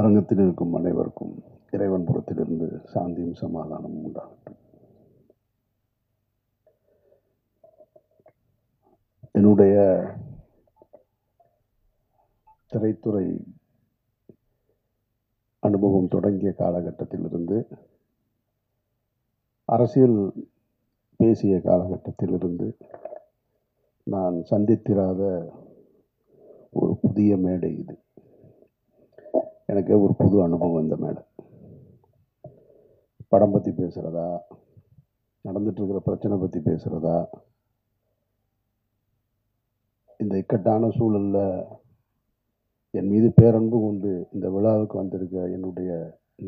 அரங்கத்தில் இருக்கும் அனைவருக்கும் இறைவன் புறத்திலிருந்து சாந்தியும் சமாதானமும் உண்டாகட்டும். என்னுடைய திரைத்துறை அனுபவம் தொடங்கிய காலகட்டத்திலிருந்து, அரசியல் பேசிய காலகட்டத்திலிருந்து நான் சந்தித்திராத ஒரு புதிய மேடை இது. எனக்கு ஒரு புது அனுபவம் இந்த மேடை. படம் பற்றி பேசுகிறதா, நடந்துட்டு இருக்கிற பிரச்சனை பற்றி பேசுகிறதா, இந்த இக்கட்டான சூழலில் என் மீது பேரன்பு கொண்டு இந்த விழாவுக்கு வந்திருக்க என்னுடைய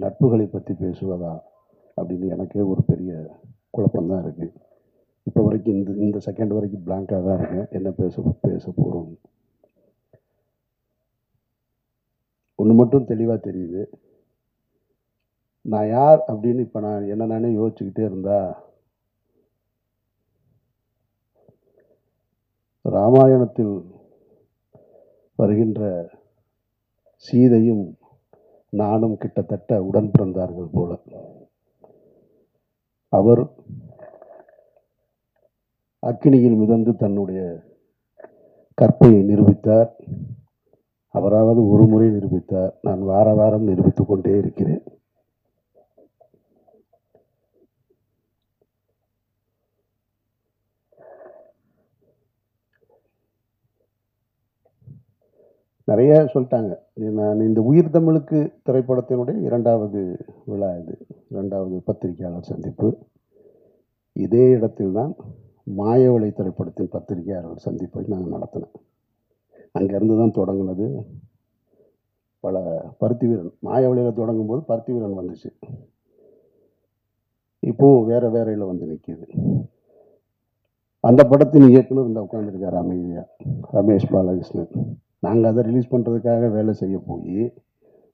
நட்புகளை பற்றி பேசுவதா அப்படின்னு எனக்கே ஒரு பெரிய குழப்பம்தான் இருக்குது. இப்போ வரைக்கும் இந்த செகண்ட் வரைக்கும் பிளாங்காக தான் இருக்கேன். என்ன பேச போகிறோம். ஒன்று மட்டும் தெளிவாக தெரியுது, நான் யார் அப்படின்னு இப்போ நான் என்ன நானே யோசிச்சுக்கிட்டே இருந்தா, ராமாயணத்தில் வருகின்ற சீதையும் நானும் கிட்டத்தட்ட உடன் பிறந்தார்கள் போல. அவர் அக்கினியில் மிதந்து தன்னுடைய கற்பையை நிரூபித்தார். அவராவது ஒரு முறை நிரூபித்தார். நான் வார வாரம் நிரூபித்துக் கொண்டே இருக்கிறேன். நிறைய சொல்லிட்டாங்க. நான் இந்த உயிர் தமிழுக்கு திரைப்படத்தினுடைய 2வது விழா இது, 2வது பத்திரிகையாளர் சந்திப்பு. இதே இடத்தில் தான் மாயவளை திரைப்படத்தின் பத்திரிகையாளர் சந்திப்பை நாங்கள் நடத்தினோம். அங்கேருந்து தான் தொடங்கினது. பல பருத்தி வீரன் மாயவளையில் தொடங்கும் போது பருத்தி வீரன் வந்துச்சு. இப்போது வேற வேறையில் வந்து நிற்கிது. அந்த படத்தின் இயக்குனர் இந்த உட்காந்துருக்கார் அமைதியாக, ரமேஷ் பாலகிருஷ்ணன். நாங்கள் அதை ரிலீஸ் பண்ணுறதுக்காக வேலை செய்ய போய்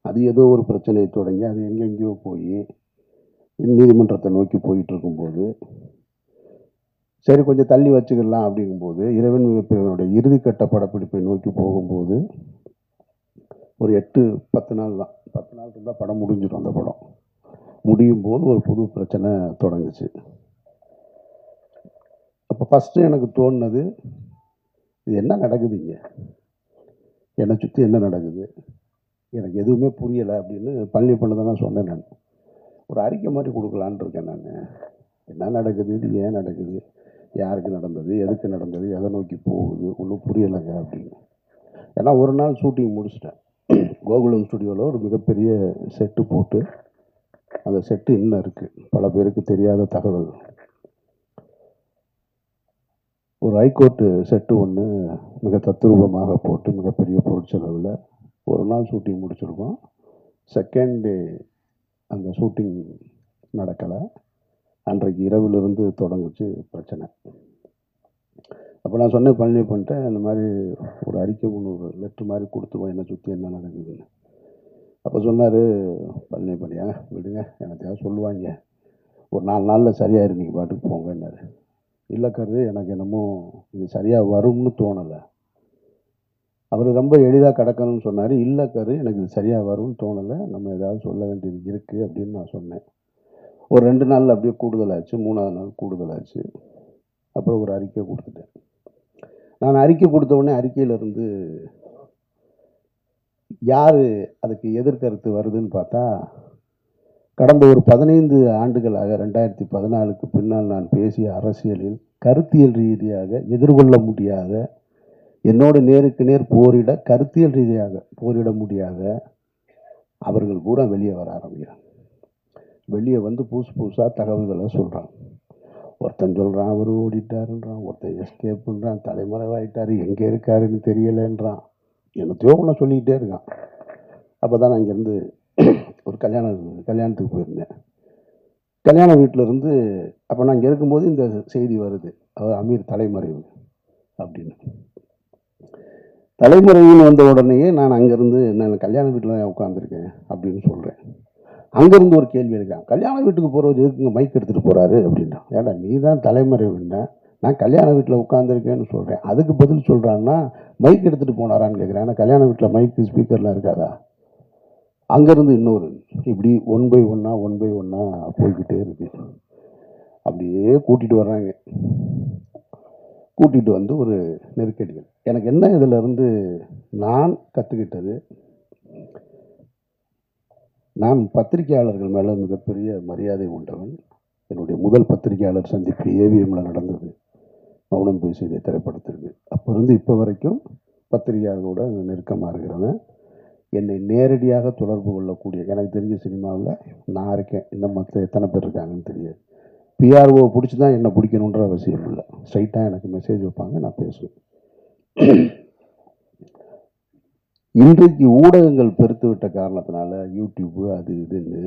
அது ஏதோ ஒரு பிரச்சனையை தொடங்கி அது எங்கெங்கேயோ போய் நீதிமன்றத்தை நோக்கி போயிட்டு இருக்கும்போது, சரி கொஞ்சம் தள்ளி வச்சுக்கலாம் அப்படிங்கும்போது, இறைவன் மிகப்பெரியவனுடைய இறுதிக்கட்ட படப்பிடிப்பை நோக்கி போகும்போது ஒரு 8-10 நாள் தான், 10 நாள் இருந்தால் படம் முடிஞ்சிடும். அந்த படம் முடியும் போது ஒரு புது பிரச்சனை தொடங்குச்சு. அப்போ ஃபஸ்ட்டு எனக்கு தோணுனது, இது என்ன நடக்குது இங்கே, என்னை சுற்றி என்ன நடக்குது, எனக்கு எதுவுமே புரியலை அப்படின்னு பழனி பண்ணதான் சொன்னேன். நான் ஒரு அறிக்கை மாதிரி கொடுக்கலான் இருக்கேன். நான் என்ன நடக்குது, இது ஏன் நடக்குது, யாருக்கு நடந்தது, எதுக்கு நடந்தது, எதை நோக்கி போகுது, ஒன்றும் புரியலைங்க அப்படின்னு. ஏன்னா ஒரு நாள் ஷூட்டிங் முடிச்சிட்டேன். கோகுலம் ஸ்டுடியோவில் ஒரு மிகப்பெரிய செட்டு போட்டு, அந்த செட்டு இன்னும் இருக்குது, பல பேருக்கு தெரியாத தகவல். ஒரு ஹைகோர்ட்டு செட்டு ஒன்று மிக தத்ரூபமாக போட்டு மிகப்பெரிய பொருட்செலவில் ஒரு நாள் ஷூட்டிங் முடிச்சிருக்கோம். செகண்ட் டே அந்த ஷூட்டிங் நடக்கலை. அன்றைக்கு இரவிலிருந்து தொடங்குச்சு பிரச்சனை. அப்போ நான் சொன்னேன், பழனி பண்ணிட்டேன், இந்த மாதிரி ஒரு அறிக்கை ஒன்று, ஒரு லெட்ரு மாதிரி கொடுத்துருவோம் என்னை சுற்றி என்ன நடக்குதுன்னு. அப்போ சொன்னார் பழனி பண்ணியா, விடுங்க, எனத்தையாவது சொல்லுவாங்க, ஒரு 4 நாளில் சரியாயிரு, நீங்கள் பாட்டுக்கு போங்கன்னாரு. இல்லை கரு, எனக்கு என்னமோ இது சரியாக வரும்னு தோணலை. அவர் ரொம்ப எளிதாக கிடக்கணும்னு சொன்னார். இல்லை கரு, எனக்கு இது சரியாக வரும்னு தோணலை, நம்ம ஏதாவது சொல்ல வேண்டியது இருக்குது அப்படின்னு நான் சொன்னேன். ஒரு 2 நாளில் அப்படியே கூடுதலாச்சு, 3ஆவது நாள் கூடுதலாச்சு. அப்புறம் ஒரு அறிக்கை கொடுத்துட்டேன். நான் அறிக்கை கொடுத்த உடனே அறிக்கையிலிருந்து யார் அதுக்கு எதிர்கருத்து வருதுன்னு பார்த்தா, கடந்த ஒரு 15 ஆண்டுகளாக 2014க்கு பின்னால் நான் பேசிய அரசியலில் கருத்தியல் ரீதியாக எதிர்கொள்ள முடியாத, என்னோடு நேருக்கு நேர் போரிட கருத்தியல் ரீதியாக போரிட முடியாத அவர்கள் பூரா வெளியே வர ஆரம்பிக்கிறாங்க. வெளியே வந்து புதுசாக தகவல்களை சொல்கிறான். ஒருத்தன் சொல்கிறான் அவர் ஓடிட்டாருன்றான், ஒருத்தன் எஸ்கேப்புன்றான், தலைமறைவாயிட்டார், எங்கே இருக்காருன்னு தெரியலைன்றான், என்னத்தையோ ஒன்று சொல்லிக்கிட்டே இருக்கான். அப்போ தான் நான் இங்கேருந்து ஒரு கல்யாணத்துக்கு போயிருந்தேன். கல்யாண வீட்டிலேருந்து அப்போ நான் இங்கே இருக்கும்போது இந்த செய்தி வருது, அவர் அமீர் தலைமறைவு அப்படின்னு. தலைமறைவுன்னு வந்த உடனேயே நான் அங்கேருந்து, நான் கல்யாண வீட்டில் தான் உட்காந்துருக்கேன் அப்படின்னு சொல்கிறேன். அங்கேருந்து ஒரு கேள்வி இருக்கான், கல்யாண வீட்டுக்கு போகிறவர் எதுக்குங்க மைக் எடுத்துகிட்டு போகிறாரு அப்படின்னா. ஏன்னா நீ தான் தலைமறைவுன்னா, நான் கல்யாண வீட்டில் உட்காந்துருக்கேன்னு சொல்கிறேன். அதுக்கு பதில் சொல்கிறான்னா மைக் எடுத்துகிட்டு போனாரான்னு கேட்குறேன். ஏன்னா கல்யாண வீட்டில் மைக்கு ஸ்பீக்கர்லாம் இருக்காதா, அங்கேருந்து இன்னொரு இப்படி 1 by 1 போய்கிட்டே இருக்கு. அப்படியே கூட்டிகிட்டு வர்றாங்க. கூட்டிகிட்டு வந்து ஒரு நெருக்கடிகள். எனக்கு என்ன இதிலிருந்து நான் கற்றுக்கிட்டது, நான் பத்திரிகையாளர்கள் மேலே மிகப்பெரிய மரியாதை உண்டவன். என்னுடைய முதல் பத்திரிகையாளர் சந்திப்பு ஏவிஎம்மில் நடந்தது, மௌனம் பேசியதை திரைப்படத்திற்கு. அப்போ இருந்து இப்போ வரைக்கும் பத்திரிகையாளர்களோட நெருக்கமாக இருக்கிறவன். என்னை நேரடியாக தொடர்பு கொள்ளக்கூடிய, எனக்கு தெரிஞ்ச சினிமாவில் நான் இருக்கேன், இன்னும் மற்ற எத்தனை பேர் இருக்காங்கன்னு தெரியாது. பிஆர்ஓ பிடிச்சி தான் என்னை பிடிக்கணுன்ற அவசியம் இல்லை. ஸ்ட்ரைட்டாக எனக்கு மெசேஜ் வைப்பாங்க, நான் பேசுவேன். இன்றைக்கு ஊடகங்கள் பெருத்து விட்ட காரணத்தினால யூடியூப்பு அது இதுன்னு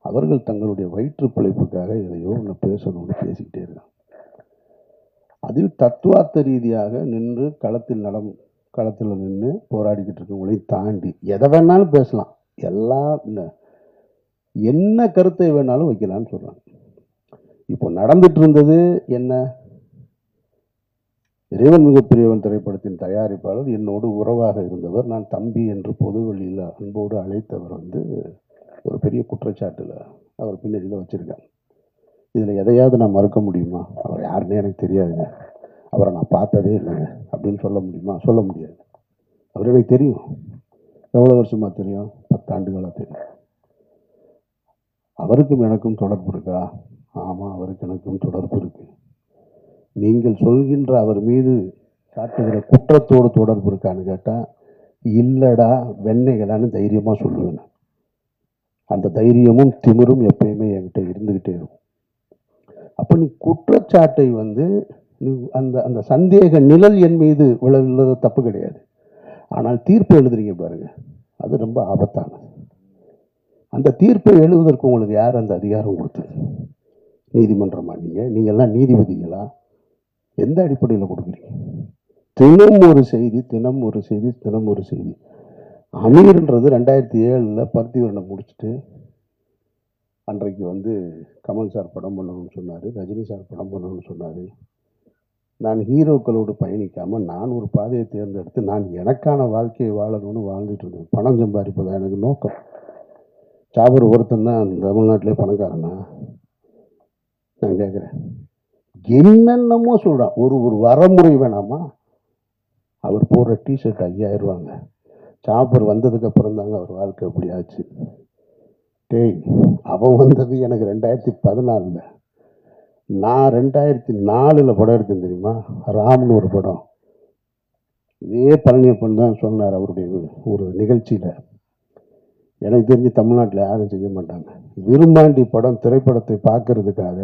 அவர்கள் தங்களுடைய வயிற்று பிழைப்புக்காக எதையோ ஒன்று பேசணும்னு பேசிக்கிட்டே இருக்காங்க. அதில் தத்துவார்த்த ரீதியாக நின்று களத்தில் நின்று போராடிக்கிட்டு இருக்கவங்களையும் தாண்டி எதை வேணாலும் பேசலாம், எல்லாம் என்ன கருத்தை வேணாலும் வைக்கலான்னு சொல்கிறாங்க. இப்போ நடந்துட்டு இருந்தது என்ன, இறைவன் மிகப்பெரியவன் திரைப்படத்தின் தயாரிப்பாளர் என்னோடு உறவாக இருந்தவர், நான் தம்பி என்று பொதுவெளியில் அன்போடு அழைத்தவர் ஒரு பெரிய குற்றச்சாட்டில் அவர் பின்னணியில் வச்சுருக்காங்க. இதில் எதையாவது நான் மறுக்க முடியுமா? அவர் யாருன்னே எனக்கு தெரியாதுங்க, அவரை நான் பார்த்ததே இல்லைங்க அப்படின்னு சொல்ல முடியுமா? சொல்ல முடியாது. அவர் எனக்கு தெரியும். எவ்வளோ வருஷமாக தெரியும்? 10 ஆண்டுகளாக தெரியும். அவருக்கும் எனக்கும் தொடர்பு இருக்கா? ஆமாம், அவருக்கு எனக்கும் தொடர்பு இருக்கு. நீங்கள் சொல்கின்ற அவர் மீது காட்டுகிற குற்றத்தோடு தொடர்பு இருக்கான்னு கேட்டால் இல்லடா வெண்ணைகளான்னு தைரியமாக சொல்லுவேன். அந்த தைரியமும் திமிரும் எப்பயுமே என்கிட்ட இருந்துக்கிட்டே இருக்கும். அப்போ நீ குற்றச்சாட்டை அந்த அந்த சந்தேக நிழல் என் மீது விழவில்லது தப்பு கிடையாது. ஆனால் தீர்ப்பு எழுதுறீங்க பாருங்க, அது ரொம்ப ஆபத்தானது. அந்த தீர்ப்பை எழுதுவதற்கு உங்களுக்கு யார் அந்த அதிகாரம் கொடுத்தது? நீதிமன்றமா? நீங்கள்லாம் நீதிபதிகளா? எந்த அடிப்படையில் கொடுக்குறீங்க? தினம் ஒரு செய்தி. அமீர்ன்றது 2007 பருத்திவரனை முடிச்சுட்டு அன்றைக்கு கமல் சார் படம் பண்ணணும்னு சொன்னார், ரஜினி சார் படம் பண்ணணும்னு சொன்னார். நான் ஹீரோக்களோடு பயணிக்காமல் நான் ஒரு பாதையை தேர்ந்தெடுத்து நான் எனக்கான வாழ்க்கையை வாழணும்னு வாழ்ந்துட்டு இருந்தேன். பணம் சம்பாதிப்பதா எனக்கு நோக்கம். சாபர் ஒருத்தன் தான் தமிழ்நாட்டிலே பணக்காரனா? நான் கேட்குறேன். என்னென்னமோ சொல்கிறான். ஒரு வரமுறை வேணாமா? அவர் போடுற டிஷர்ட் 5000 ரூபாங்க. சாப்பர் வந்ததுக்கு அப்புறம் தாங்க அவர் வாழ்க்கை எப்படி ஆச்சு. டேய், அவன் வந்தது எனக்கு 2014. நான் 2004 படம் எடுத்தேன் தெரியுமா? ராம்னு ஒரு படம். இதே பழனியப்பன் தான் சொன்னார் அவருடைய ஒரு நிகழ்ச்சியில். எனக்கு தெரிஞ்சு தமிழ்நாட்டில் யாரும் செய்ய மாட்டாங்க. விரும்மாண்டி படம் திரைப்படத்தை பார்க்கறதுக்காக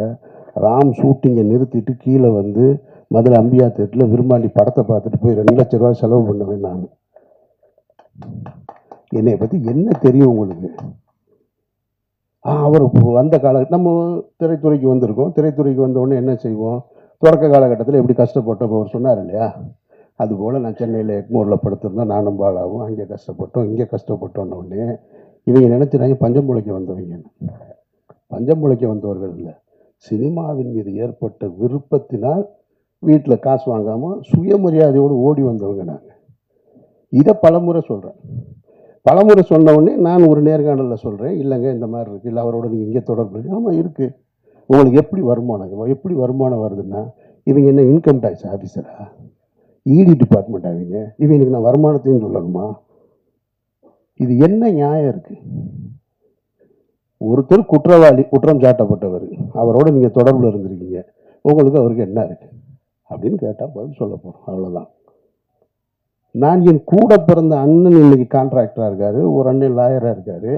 ராம் ஷூட்டிங்கை நிறுத்திட்டு கீழே மதுரை அம்பியா தேட்டரில் விரும்மாண்டி படத்தை பார்த்துட்டு போய் 2 லட்ச ரூபா செலவு பண்ணுவேன் நான். என்னை பற்றி என்ன தெரியும் உங்களுக்கு? அவர் வந்த நம்ம திரைத்துறைக்கு வந்திருக்கோம். திரைத்துறைக்கு வந்தவுடனே என்ன செய்வோம்? தொடக்க காலகட்டத்தில் எப்படி கஷ்டப்பட்டோம் அவர் சொன்னார் இல்லையா? அதுபோல் நான் சென்னையில் எக்மோரில் படுத்திருந்தேன், நானும் பாலாவும். அங்கே கஷ்டப்பட்டோம், இங்கே கஷ்டப்பட்டோன்னொடனே இவங்க நினச்சினாங்க பஞ்சம் பிழைக்க வந்தவங்க. பஞ்சம் பிழைக்க வந்தவர்கள் இல்லை, சினிமாவின் மீது ஏற்பட்ட விருப்பத்தினால் வீட்டில் காசு வாங்காமல் சுயமரியாதையோடு ஓடி வந்தவங்க நாங்கள். இதை பலமுறை சொல்கிறேன். பலமுறை சொன்ன உடனே நான் ஒரு நேர்காணலில் சொல்கிறேன், இல்லைங்க இந்த மாதிரி இருக்குது, இல்லை அவரோட நீங்கள் இங்கே தொடர்பு. ஆமாம் இருக்குது. உங்களுக்கு எப்படி வருமானம் வருதுன்னா, இவங்க என்ன இன்கம் டேக்ஸ் ஆஃபீஸரா? இடி டிபார்ட்மெண்ட் ஆவீங்க, இவங்களுக்கு நான் வருமானத்தையும் சொல்லணுமா? இது என்ன நியாயம் இருக்குது? ஒருத்தர் குற்றவாளி, குற்றம் சாட்டப்பட்டவர், அவரோட நீங்கள் தொடர்பில் இருந்திருக்கீங்க, உங்களுக்கு அவருக்கு என்ன இருக்குது அப்படின்னு கேட்டால் பதில் சொல்ல போகிறோம், அவ்வளோதான். நான் என் கூட பிறந்த அண்ணன் இன்னைக்கு கான்ட்ராக்டராக இருக்கார், ஒரு அண்ணன் லாயராக இருக்கார்.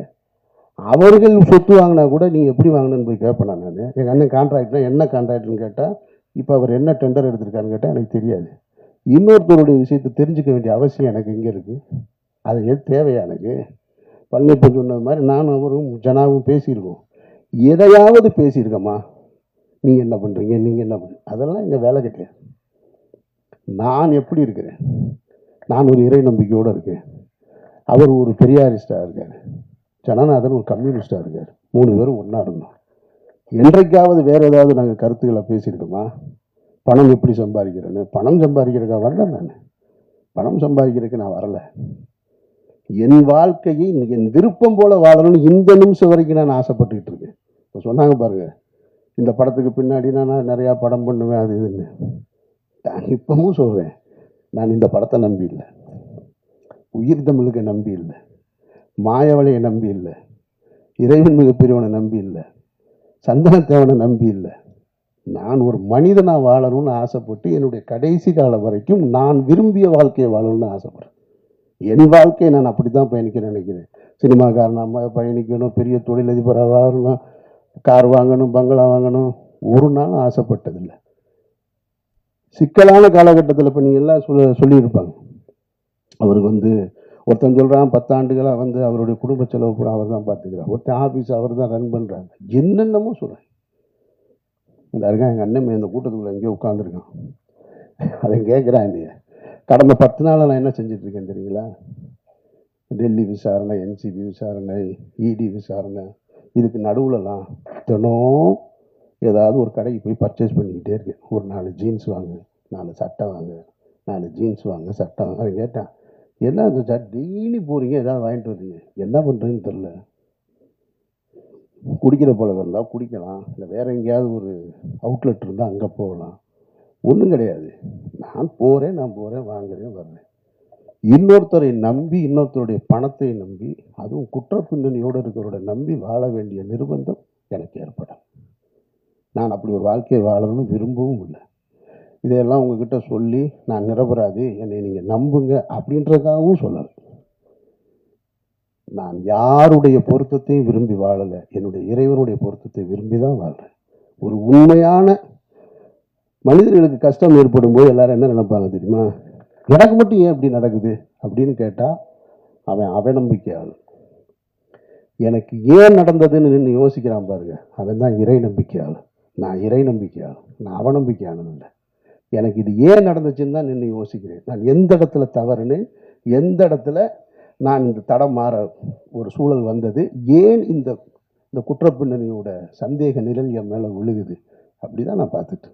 அவர்கள் சொத்து வாங்கினா கூட நீங்கள் எப்படி வாங்கினேன்னு போய் கேட்பேன் நான். எங்கள் அண்ணன் கான்ட்ராக்ட்னா என்ன கான்ட்ராக்ட்னு கேட்டால், இப்போ அவர் என்ன டெண்டர் எடுத்திருக்காருன்னு கேட்டால் எனக்கு தெரியாது. இன்னொருத்தருடைய விஷயத்தை தெரிஞ்சுக்க வேண்டிய அவசியம் எனக்கு எங்கே இருக்குது? அது எது தேவையா எனக்கு? பழனியப்பன் சொன்னது மாதிரி நானும் அவரும் ஜனாவும் பேசியிருக்கோம். எதையாவது பேசியிருக்கோமா? நீங்கள் என்ன பண்ணுறீங்க, நீங்கள் என்ன பண்ணுறீங்க, அதெல்லாம் எங்கள் வேலை கிடையாது. நான் எப்படி இருக்கிறேன்? நான் ஒரு இறை நம்பிக்கையோடு இருக்கேன். அவர் ஒரு பெரியாரிஸ்டாக இருக்கார், ஜனநாதன் ஒரு கம்யூனிஸ்டாக இருக்கார். 3 பேரும் ஒன்றா இருந்தோம். என்றைக்காவது வேறு ஏதாவது நாங்கள் கருத்துக்களை பேசியிருக்கோமா? பணம் எப்படி சம்பாதிக்கிறேன்னு? பணம் சம்பாதிக்கிறதுக்காக வரல நான். பணம் சம்பாதிக்கிறதுக்கு நான் வரலை. என் வாழ்க்கையை என் விருப்பம் போல வாழணும்னு இந்த நிமிஷம் வரைக்கும் நான் ஆசைப்பட்டுக்கிட்டு இருக்கேன். இப்போ சொன்னாங்க பாருங்க, இந்த படத்துக்கு பின்னாடி நான் நிறையா படம் பண்ணுவேன் அது இதுன்னு. நான் இப்பவும் சொல்கிறேன், நான் இந்த படத்தை நம்பி இல்லை, உயிர் தமிழுக்கு நம்பி இல்லை, மாயவளையை நம்பி இல்லை, இறைவன் மிகப்பெரியவனை நம்பி இல்லை, சந்தனத்தேவனை நம்பி இல்லை. நான் ஒரு மனிதனாக வாழணும்னு ஆசைப்பட்டு என்னுடைய கடைசி காலம் வரைக்கும் நான் விரும்பிய வாழ்க்கையை வாழணும்னு ஆசைப்படுறேன். என் வாழ்க்கையை நான் அப்படி தான் பயணிக்க நினைக்கிறேன். சினிமாக்காரனாக பயணிக்கணும், பெரிய தொழிலதிபராக வாழணும், கார் வாங்கணும், பங்களா வாங்கணும், ஒரு நாள் ஆசைப்பட்டதில்லை. சிக்கலான காலகட்டத்தில் இப்போ நீங்கள் எல்லாம் சொல்லியிருப்பாங்க, அவருக்கு ஒருத்தன் சொல்கிறான் 10 ஆண்டுகளாக அவருடைய குடும்ப செலவு பூரா அவர் தான் பார்த்துக்கிறார், ஒருத்தன் ஆஃபீஸ் அவர் தான் ரன் பண்ணுறாங்க, என்னென்னமோ சொல்கிறேன். இந்த இருக்கான் எங்கள் அண்ணன் இந்த கூட்டத்துக்குள்ளே எங்கேயோ உட்காந்துருக்கான். அவன் கேட்குறான், இல்லையா கடந்த 10 நாளில் நான் என்ன செஞ்சிட்ருக்கேன் தெரியுங்களா? டெல்லி விசாரணை, என்சிபி விசாரணை, இடி விசாரணை, இதுக்கு நடுவுலலாம் தினம் ஏதாவது ஒரு கடைக்கு போய் பர்ச்சேஸ் பண்ணிக்கிட்டே இருக்கேன். ஒரு 4 ஜீன்ஸ் வாங்க, 4 சட்டை வாங்க, 4 ஜீன்ஸ் வாங்க, சட்டை வாங்க. அவன் கேட்டான், என்ன சார் டெய்லி போகிறீங்க, ஏதாவது வாங்கிட்டு வரீங்க, என்ன பண்ணுறதுன்னு தெரில, குடிக்கிற பழக்கம் இருந்தால் குடிக்கலாம், இல்லை வேறு எங்கேயாவது ஒரு அவுட்லெட் இருந்தால் அங்கே போகலாம், ஒன்றும் கிடையாது, நான் போகிறேன் வாங்குறேன் வர்றேன். இன்னொருத்தரை நம்பி, இன்னொருத்தருடைய பணத்தை நம்பி, அதுவும் குற்ற பின்னணியோடு இருக்கிறவரோட நம்பி வாழ வேண்டிய நிர்பந்தம் எனக்கு ஏற்படும். நான் அப்படி ஒரு வாழ்க்கையை வாழணும்னு விரும்பவும் இல்லை. இதையெல்லாம் உங்ககிட்ட சொல்லி நான் நிரபராதி, என்னை நீங்கள் நம்புங்க அப்படின்றதுக்காகவும் சொல்லலை. நான் யாருடைய பொருத்தத்தையும் விரும்பி வாழலை, என்னுடைய இறைவனுடைய பொருத்தத்தை விரும்பி தான் வாழ்கிறேன். ஒரு உண்மையான மனிதர்களுக்கு கஷ்டம் ஏற்படும் போது எல்லாரும் என்ன நினைப்பாங்க தெரியுமா? எனக்கு மட்டும் ஏன் இப்படி நடக்குது அப்படின்னு கேட்டால் அவன் அவநம்பிக்கையாளன். எனக்கு ஏன் நடந்ததுன்னு நின்று யோசிக்கிறான் பாருங்க, அவன் தான் இறை நம்பிக்கையாளன். நான் இறை நம்பிக்கையாளன், நான் அவநம்பிக்கையாளன் இல்லை. எனக்கு இது ஏன் நடந்துச்சுன்னு தான் நின்று யோசிக்கிறேன். நான் எந்த இடத்துல தவறுன்னு, எந்த இடத்துல நான் இந்த தடம் மாற ஒரு சூழல் வந்தது, ஏன் இந்த இந்த குற்றப்பின்னணியோட சந்தேக நிழல் என் மேலே விழுகுது, அப்படி தான் நான் பார்த்துட்டு.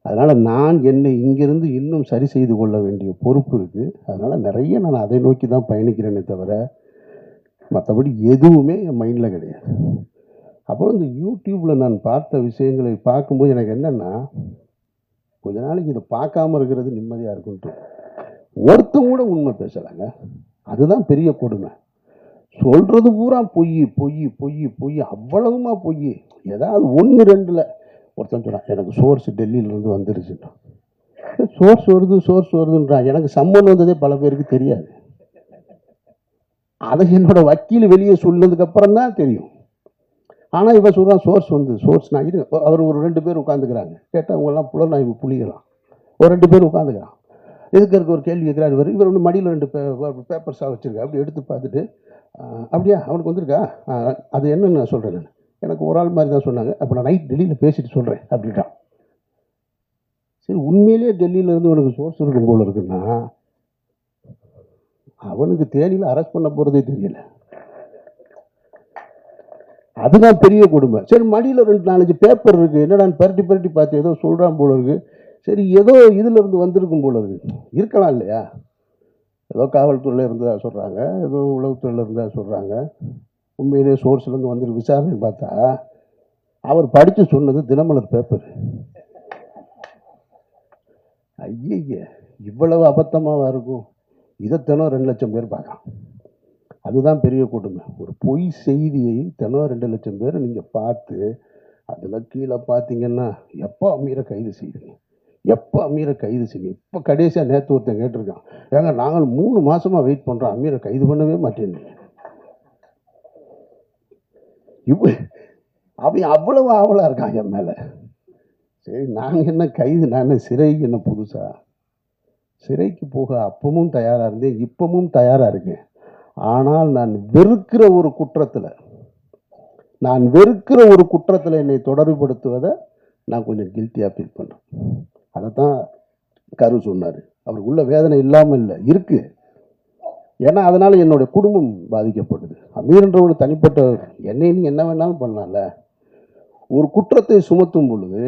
அதனால் நான் என்னை இங்கிருந்து இன்னும் சரி செய்து கொள்ள வேண்டிய பொறுப்பு இருக்குது. அதனால் நிறைய நான் அதை நோக்கி தான் பயணிக்கிறேனே தவிர மற்றபடி எதுவுமே என் மைண்டில் கிடையாது. அப்புறம் இந்த யூடியூப்பில் நான் பார்த்த விஷயங்களை பார்க்கும்போது எனக்கு என்னென்னா, கொஞ்ச நாளைக்கு இதை பார்க்காம இருக்கிறது நிம்மதியாக இருக்குன்ட்டு. ஒருத்தம் கூட உண்மை பேசலாங்க, அதுதான் பெரிய கொடுமை. சொல்கிறது பூரா பொய் பொய் பொய் பொய், அவ்வளவுமா பொய். ஏதாவது 1 2ல் ஒருத்தன் சொன்னான், எனக்கு சோர்ஸ் டெல்லியிலேருந்து வந்துருச்சுன்னா. சோர்ஸ் வருதுன்றான். எனக்கு சம்மன் வந்ததே பல பேருக்கு தெரியாது. அதை என்னோட வக்கீல் வெளியே சொன்னதுக்கப்புறம் தான் தெரியும். ஆனால் இவன் சொல்கிறான் சோர்ஸ் நான் இது. அவர் ஒரு 2 பேர் உட்காந்துக்கிறாங்க. கேட்டால் அவங்கெல்லாம் புலனாய்வு புலிகளாம். ஒரு 2 பேர் உட்காந்துக்கிறான். எதுக்கு இருக்க ஒரு கேள்வி கேட்குறாரு. இவர் ஒன்று மடியில் 2 பேப்பர்ஸாக வச்சுருக்கா. அப்படி எடுத்து பார்த்துட்டு, அப்படியா அவனுக்கு வந்திருக்கா, அது என்னன்னு நான் சொல்கிறேன். நான் எனக்கு ஒரு ஆள் மாதிரி தான் சொன்னாங்க. அப்போ நான் நைட் டெல்லியில் பேசிட்டு சொல்கிறேன் அப்படின்ட்டான். சரி, உண்மையிலேயே டெல்லியிலேருந்து உனக்கு சோர்ஸ் இருக்கும் போல இருக்குன்னா, அவனுக்கு தேனியில் அரெஸ்ட் பண்ண போகிறதே தெரியல. அதுதான் பெரிய கொடுமை. சரி, மடியில் 2 4 பேப்பர் இருக்குது, என்னடான்னு பரட்டி பார்த்து ஏதோ சொல்கிறான் போல இருக்குது. சரி, ஏதோ இதிலிருந்து வந்திருக்கும் போல இருக்குது. இருக்கலாம் இல்லையா? ஏதோ காவல்துறையில் இருந்தால் சொல்கிறாங்க, ஏதோ உளவுத்துறையில் இருந்தால் சொல்கிறாங்க. உண்மையிலே சோர்ஸ்லேருந்து வந்துருக்கு. விசாரணை பார்த்தா அவர் படித்து சொன்னது தினமலர் பேப்பர். ஐய, இவ்வளவு அபத்தமாக இருக்கும். இதை தினம் 2 லட்சம் பேர் பார்க்கலாம். அதுதான் பெரிய கொடுமை. ஒரு பொய் செய்தியை தினம் 2 லட்சம் பேர் நீங்கள் பார்த்து, அதில் கீழே பார்த்தீங்கன்னா எப்போ அமீரை கைது செய்வீங்க, எப்போ அமீரை கைது செய்வீங்க. இப்போ கடைசியாக நேற்று ஒருத்தன் கேட்டிருக்கான், ஏங்க நாங்கள் 3 மாதமாக வெயிட் பண்ணுறோம், அமீரை கைது பண்ணவே மாட்டேன்னு. அவன் அவ்வளவு ஆவலாக இருக்கான் என் மேலே. சரி, நான் என்ன கைது, நான் என்ன சிறைக்கு என்ன புதுசா? சிறைக்கு போக அப்பவும் தயாராக இருந்தேன், இப்பவும் தயாராக இருக்கேன். ஆனால் நான் வெறுக்கிற ஒரு குற்றத்தில் என்னை தொடர்புபடுத்துவதை நான் கொஞ்சம் கில்ட்டியாக ஃபீல் பண்ணுறேன். அதை தான் கரு சொன்னார். அவருக்குள்ள வேதனை இல்லாமல் இல்லை, இருக்குது. ஏன்னா அதனால் என்னுடைய குடும்பம் பாதிக்கப்படுது. அமீர்ன்ற ஒரு தனிப்பட்ட என்னை நீ என்ன வேணாலும் பண்ணலாம்ல. ஒரு குற்றத்தை சுமத்தும் பொழுது,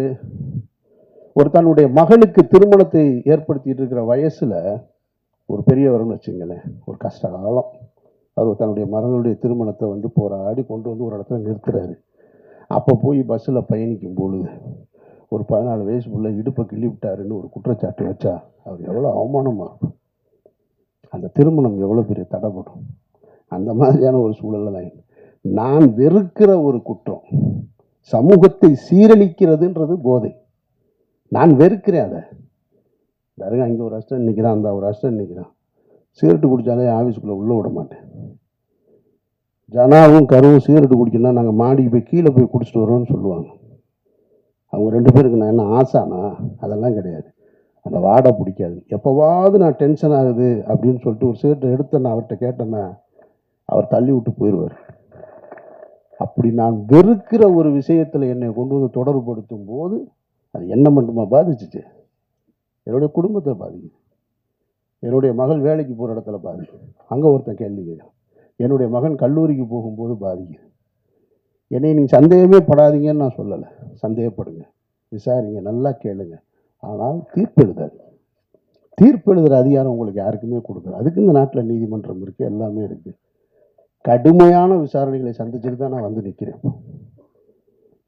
ஒரு தன்னுடைய மகளுக்கு திருமணத்தை ஏற்படுத்திட்டு இருக்கிற வயசில் ஒரு பெரியவர்னு வச்சுங்களேன், ஒரு கஷ்ட காலம். அவர் தன்னுடைய மகனுடைய திருமணத்தை வந்து போராடி கொண்டு வந்து ஒரு இடத்துல நிறுத்துறாரு. அப்போ போய் பஸ்ஸில் பயணிக்கும் பொழுது ஒரு 14 வயசுக்குள்ள இடுப்பை கிள்ளி விட்டாருன்னு ஒரு குற்றச்சாட்டு வச்சா அவர் எவ்வளோ அவமானமாக இருக்கும். அந்த திருமணம் எவ்வளோ பெரிய தடைப்படும். அந்த மாதிரியான ஒரு சூழலில் தான் நான் வெறுக்கிற ஒரு குற்றம் சமூகத்தை சீரழிக்கிறதுன்றது போதை. நான் வெறுக்கிறேன் அதை. தருங்க அங்கே ஒரு அஸ்டன் நிற்கிறான், அந்த ஒரு அஸ்டன் நிற்கிறான். சிகரெட்டு குடித்தாலே ஆஃபீஸுக்குள்ளே உள்ளே விட மாட்டேன். ஜனாவும் கருவும் சிகரெட்டு குடிக்கணும்னா நாங்கள் மாடிக்கு போய் கீழே போய் குடிச்சிட்டு வரோம்னு சொல்லுவாங்க. அவங்க 2 பேருக்கு நான் என்ன ஆசானா? அதெல்லாம் கிடையாது. அந்த வாடை பிடிக்காது. எப்போவாவது நான் டென்ஷன் ஆகுது அப்படின்னு சொல்லிட்டு ஒரு சிகரெட்டை எடுத்து நான் அவர்கிட்ட கேட்டேன்னா அவர் தள்ளி விட்டு போயிடுவார். அப்படி நான் வெறுக்கிற ஒரு விஷயத்தில் என்னை கொண்டு வந்து தொடர்புபடுத்தும் போது அது என்ன மட்டுமா பாதிச்சிச்சு, என்னுடைய குடும்பத்தை பாதிக்குது. என்னுடைய மகள் வேலைக்கு போகிற இடத்துல பாதிக்குது. அங்கே ஒருத்தன் கேள்வி கேட்குறான். என்னுடைய மகன் கல்லூரிக்கு போகும்போது பாதிக்குது. என்னை நீங்கள் சந்தேகமே படாதீங்கன்னு நான் சொல்லலை. சந்தேகப்படுங்க, விசாரிங்க, நல்லா கேளுங்க. ஆனால் தீர்ப்பு எழுதாது. தீர்ப்பு எழுதுகிற அதிகாரம் உங்களுக்கு யாருக்குமே கொடுக்குறது. அதுக்கு இந்த நாட்டில் நீதிமன்றம் இருக்குது, எல்லாமே இருக்குது. கடுமையான விசாரணைகளை சந்திச்சுட்டு தான் நான் வந்து நிற்கிறேன்.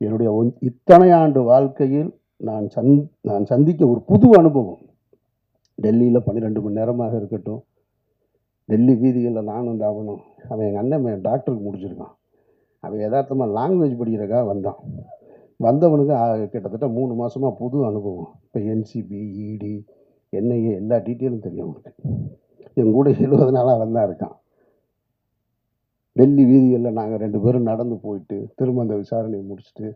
என்னுடைய இத்தனை ஆண்டு வாழ்க்கையில் நான் சந்திக்க ஒரு புது அனுபவம். டெல்லியில் 12 மணி நேரமாக இருக்கட்டும், டெல்லி வீதிகளில் நானும் வந்து அவன் எங்கள் அண்ணன் டாக்டருக்கு முடிச்சிருக்கான். அவன் யதார்த்தமாக லாங்குவேஜ் படிக்கிறக்காக வந்தான். வந்தவனுக்கு கிட்டத்தட்ட 3 மாதமாக புது அனுபவம். இப்போ என்சிபி, இடி, என்ஐஏ எல்லா டீட்டெயிலும் தெரியும் அவனுக்கு. என் கூட 70 நாளாக அவன் தான் இருக்கான். டெல்லி வீதிகளில் நாங்கள் 2 பேரும் நடந்து போயிட்டு திரும்ப அந்த விசாரணையை முடிச்சுட்டு,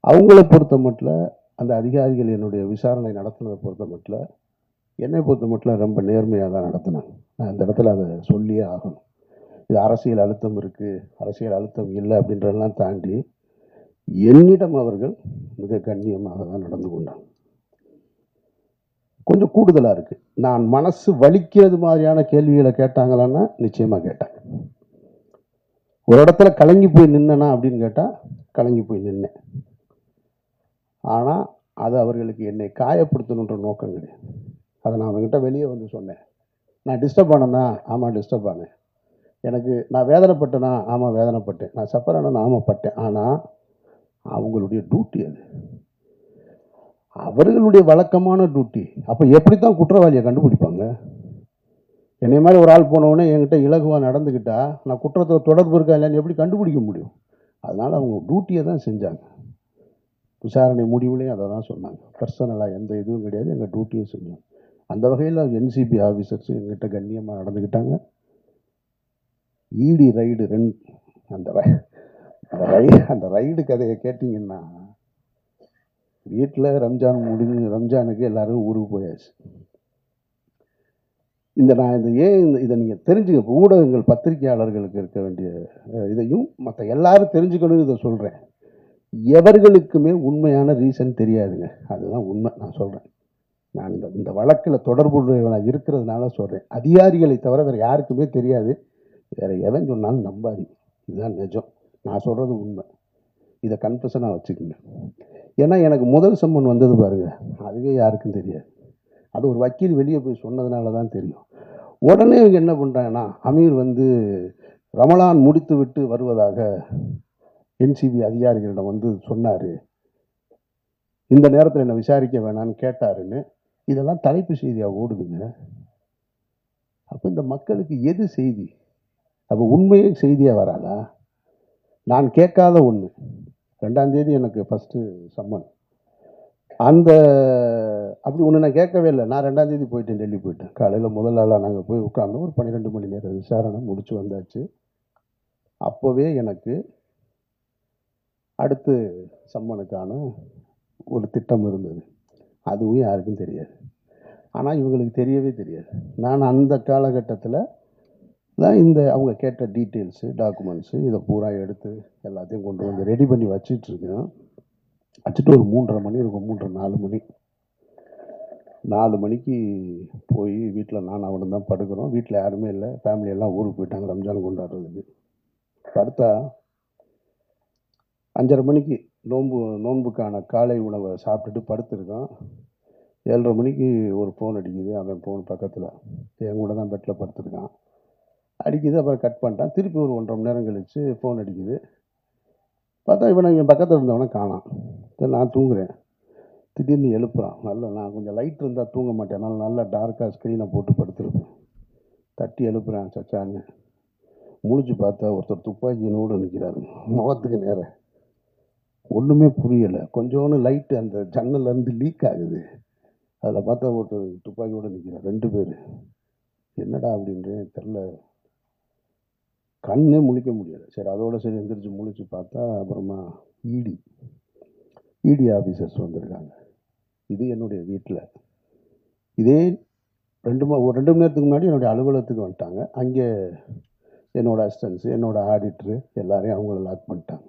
அவங்கள பொறுத்த மட்டும் அந்த அதிகாரிகள் என்னுடைய விசாரணை நடத்தினதை பொறுத்த மட்டும் என்னை பொறுத்த மட்டும் ரொம்ப நேர்மையாக தான் நடத்தினாங்க. நான் இந்த இடத்துல அதை சொல்லியே ஆகணும். இது அரசியல் அழுத்தம் இருக்குது, அரசியல் அழுத்தம் இல்லை அப்படின்றதெல்லாம் தாண்டி என்னிடம் அவர்கள் மிக கண்ணியமாக தான் நடந்து கொண்டாங்க. கொஞ்சம் கூடுதலாக இருக்குது. நான் மனசு வலிக்கிறது மாதிரியான கேள்விகளை கேட்டாங்களான்னா நிச்சயமாக கேட்டேன். ஒரு இடத்துல கலங்கி போய் நின்னா அப்படின்னு கேட்டால் கலங்கி போய் நின்னேன். ஆனால் அது அவர்களுக்கு என்னை காயப்படுத்தணுன்ற நோக்கம் கிடையாது. அதை நான் அவங்ககிட்ட வெளியே வந்து சொன்னேன். நான் டிஸ்டர்ப் ஆனேன்னா ஆமாம் டிஸ்டர்ப் ஆனேன். நான் வேதனைப்பட்டேனா ஆமாம் வேதனைப்பட்டேன். நான் சஃபர் ஆனேன்னா ஆமாம் பட்டேன். ஆனால் அவங்களுடைய டியூட்டி அது, அவர்களுடைய வழக்கமான டியூட்டி. அப்போ எப்படி தான் குற்றவாளியை கண்டுபிடிப்பாங்க? என்னை மாதிரி ஒரு ஆள் போனவுடனே என்கிட்ட இலகுவாக நடந்துக்கிட்டா நான் குற்றத்தில் தொடர்பு இருக்கா இல்லைன்னு எப்படி கண்டுபிடிக்க முடியும்? அதனால் அவங்க டியூட்டியை தான் செஞ்சாங்க. விசாரணை முடிவுலையும் அதை தான் சொன்னாங்க. பர்சனலாக எந்த இதுவும் கிடையாது, எங்கள் டியூட்டியும் செஞ்சோம். அந்த வகையில் என்சிபி ஆஃபீஸர்ஸும் எங்கிட்ட கண்ணியமாக நடந்துக்கிட்டாங்க. இடி ரைடு அந்த ரைடு கதையை கேட்டிங்கன்னா, வீட்டில் ரம்ஜானுக்கு எல்லாரும் ஊருக்கு போயாச்சு. இதை நீங்கள் தெரிஞ்சுக்க, ஊடகங்கள் பத்திரிகையாளர்களுக்கு இருக்க வேண்டிய இதையும் மற்ற எல்லாரும் தெரிஞ்சுக்கணும்னு இதை சொல்கிறேன். எவர்களுக்குமே உண்மையான ரீசன் தெரியாதுங்க, அதுதான் உண்மை. நான் சொல்கிறேன், நான் இந்த வழக்கில் தொடர்புடையவனாக இருக்கிறதுனால சொல்கிறேன். அதிகாரிகளை தவிர வேறு யாருக்குமே தெரியாது. வேறு எவன் சொன்னாலும் நம்பாதீங்க, இதுதான் நிஜம். நான் சொல்கிறது உண்மை. இதை கன்ஃபெஷனாக வச்சுக்கோங்க. ஏன்னா எனக்கு முதல் சம்மன் வந்தது பாருங்க, அதுவே யாருக்கும் தெரியாது. அது ஒரு வக்கீல் வெளியே போய் சொன்னதுனால தான் தெரியும். உடனே இவங்க என்ன பண்ணுறாங்கன்னா, அமீர் வந்து ரமலான் முடித்து விட்டு வருவதாக என்சிபி அதிகாரிகளிடம் வந்து சொன்னார், இந்த நேரத்தில் என்னை விசாரிக்க வேணான்னு கேட்டாருன்னு இதெல்லாம் தலைப்பு செய்தியாக ஓடுதுங்க. அப்போ இந்த மக்களுக்கு எது செய்தி? அப்போ உண்மையே செய்தியாக வராதா? நான் கேட்காத ஒன்று, 2ஆம் தேதி எனக்கு ஃபஸ்ட்டு சம்மன். அப்படி ஒன்று நான் கேட்கவே இல்லை. நான் 2ஆம் தேதி போயிட்டேன், டெல்லி போயிட்டேன். காலையில் முதல் நாளாக நாங்கள் போய் உட்கார்ந்தோம். ஒரு 12 மணி நேரம் விசாரணை முடிச்சு வந்தாச்சு. அப்போவே எனக்கு அடுத்து சம்மனுக்கான ஒரு திட்டம் இருந்தது. அதுவும் யாருக்கும் தெரியாது. ஆனால் இவங்களுக்கு தெரியவே தெரியாது. நான் அந்த காலகட்டத்தில் தான் அவங்க கேட்ட டீட்டெயில்ஸு, டாக்குமெண்ட்ஸு இதை பூரா எடுத்து எல்லாத்தையும் கொண்டு வந்து ரெடி பண்ணி வச்சிட்ருக்கேன். வச்சுட்டு ஒரு 3:30 மணி இருக்கும், 3:30 4 மணி. 4 மணிக்கு போய் வீட்டில் நான் அவனும் தான் படுக்கிறோம். வீட்டில் யாருமே இல்லை, ஃபேமிலியெல்லாம் ஊருக்கு போயிட்டாங்க ரம்ஜான் கொண்டாடுறதுக்கு. படுத்தா 5:30 மணிக்கு நோன்புக்கான காலை உணவை சாப்பிட்டுட்டு படுத்துருக்கோம். 7:30 மணிக்கு ஒரு ஃபோன் அடிக்குது. அவன் ஃபோன் பக்கத்தில் என் கூட தான் பெட்டில் படுத்துருக்கான். அடிக்குது. அப்புறம் கட் பண்ணிட்டான். திருப்பி ஒரு 1 1/2 மணி நேரம் கழிச்சு ஃபோன் அடிக்குது. பார்த்தா இவனை என் பக்கத்தில் இருந்தவனை காணோம். சரி நான் தூங்குறேன். திடீர்னு எழுப்புறான். நான் கொஞ்சம் லைட் இருந்தால் தூங்க மாட்டேன். அதனால நல்லா டார்க்காக ஸ்க்ரீனை போட்டு படுத்துருப்பேன். தட்டி எழுப்புறேன் சச்சான்னு. முழிச்சு பார்த்தா ஒருத்தர் துப்பாக்கியினோடு நிற்கிறாரு. முகத்துக்கு நேர ஒன்றுமே புரியலை. கொஞ்சோண்டு லைட்டு அந்த ஜன்னல்லேருந்து லீக் ஆகுது. அதில் பார்த்தா ஒருத்தர் துப்பாக்கியோடு நிற்கிறார். 2 பேர். என்னடா அப்படின்றேன். தெரில. கண்ணே முழிக்க முடியலை. சரி அதோட சரி எந்திரிச்சு முழிச்சு பார்த்தா அப்புறமா இடி ஆஃபீஸர்ஸ் வந்திருக்காங்க. இது என்னுடைய வீட்டில். இதே ஒரு 2 மணி நேரத்துக்கு முன்னாடி என்னுடைய அலுவலகத்துக்கு வந்துட்டாங்க. அங்கே என்னோடய அசிஸ்டன்ஸு, என்னோடய ஆடிட்ரு எல்லாரையும் அவங்கள லாக் பண்ணிட்டாங்க.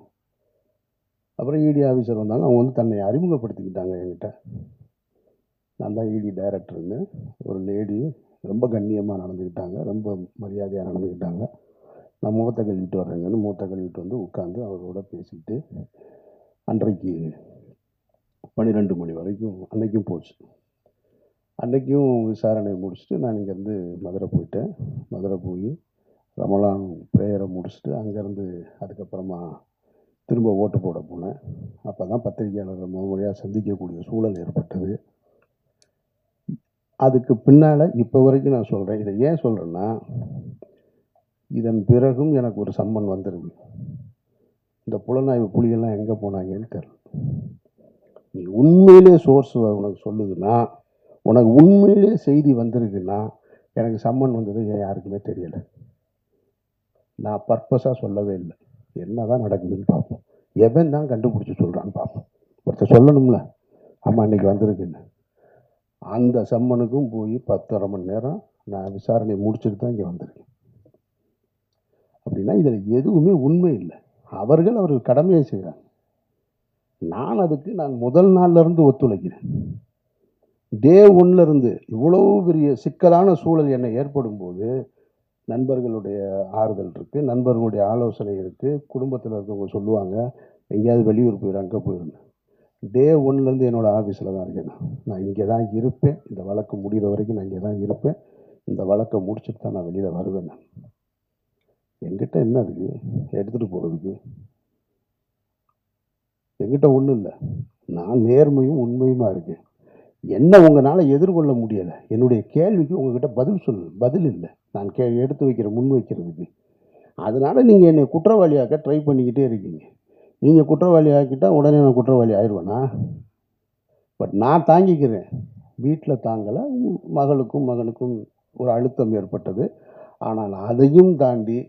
அப்புறம் இடி ஆஃபீஸர் வந்தாங்க. அவங்க வந்து தன்னை அறிமுகப்படுத்திக்கிட்டாங்க என்கிட்ட. நான் தான் இடி டைரக்டர்னு. ஒரு லேடி ரொம்ப கண்ணியமாக நடந்துக்கிட்டாங்க. ரொம்ப மரியாதையாக நடந்துக்கிட்டாங்க. நான் முகத்தை கழுவிட்டு வர்றேங்கன்னு முகத்தை கழுவிட்டு வந்து உட்காந்து அவரோட பேசிக்கிட்டு அன்றைக்கு 12 மணி வரைக்கும் அன்றைக்கும் போச்சு. அன்றைக்கும் விசாரணை முடிச்சுட்டு நான் இங்கேருந்து மதுரை போயிட்டேன். மதுரை போய் ரமலான் ப்ரேயரை முடிச்சுட்டு அங்கேருந்து அதுக்கப்புறமா திரும்ப ஓட்டு போட போனேன். அப்போ தான் பத்திரிகையாளரை முறையாக சந்திக்கக்கூடிய சூழல் ஏற்பட்டது. அதுக்கு பின்னால் இப்போ வரைக்கும் நான் சொல்கிறேன். இதை ஏன் சொல்கிறேன்னா, இதன் பிறகும் எனக்கு ஒரு சம்மன் வந்துருக்கு. இந்த புலனாய்வு புலிகள்லாம் எங்கே போனாங்கன்னு தெரியல. நீ உண்மையிலே சோர்ஸ் உனக்கு சொல்லுதுன்னா, உனக்கு உண்மையிலே செய்தி வந்திருக்குன்னா, எனக்கு சம்மன் வந்தது ஏன் யாருக்குமே தெரியலை. நான் பர்பஸாக சொல்லவே இல்லை. என்ன தான் நடக்குதுன்னு பார்ப்போம். எவன் தான் கண்டுபிடிச்சி சொல்கிறான்னு பார்ப்போம். ஒருத்தர் சொல்லணும்ல, ஆமாம் இன்றைக்கி வந்திருக்குன்னு. அந்த சம்மனுக்கும் போய் 10:30 மணி நேரம் நான் விசாரணை முடிச்சுட்டு தான் இங்கே வந்திருக்கேன். அப்படின்னா இதில் எதுவுமே உண்மை இல்லை. அவர்கள் கடமையை செய்கிறாங்க. நான் முதல் நாள்லேருந்து ஒத்துழைக்கிறேன். டே 1லேருந்து இவ்வளோ பெரிய சிக்கலான சூழல் என்னை ஏற்படும் போது நண்பர்களுடைய ஆறுதல் இருக்குது, நண்பர்களுடைய ஆலோசனை இருக்குது. குடும்பத்தில் இருக்கவங்க சொல்லுவாங்க, எங்கேயாவது வெளியூர் போயிடும், அங்கே போயிடும். டே 1லேருந்து என்னோடய ஆஃபீஸில் தான் இருக்கேன். நான் இங்கே தான் இருப்பேன். இந்த வழக்கு முடிகிற வரைக்கும் நான் இங்கே தான் இருப்பேன். இந்த வழக்கை முடிச்சுட்டு தான் நான் வெளியில் வருவேன். நான் என்கிட்ட என்ன இருக்குது எடுத்துகிட்டு போகிறதுக்கு? என்கிட்ட ஒன்றும் இல்லை. நான் நேர்மையும் உண்மையுமா இருக்கேன். என்ன உங்களால் எதிர்கொள்ள முடியலை. என்னுடைய கேள்விக்கு உங்ககிட்ட பதில் இல்லை. நான் எடுத்து வைக்கிற முன் வைக்கிறதுக்கு. அதனால் நீங்கள் என்னை குற்றவாளியாக்க ட்ரை பண்ணிக்கிட்டே இருக்கீங்க. நீங்கள் குற்றவாளி ஆக்கிட்டால் உடனே நான் குற்றவாளி ஆயிடுவேனா? பட் நான் தாங்கிக்கிறேன். வீட்டில் தாங்கலை. மகளுக்கும் மகனுக்கும் ஒரு அழுத்தம் ஏற்பட்டது. ஆனால் அதையும் தாண்டி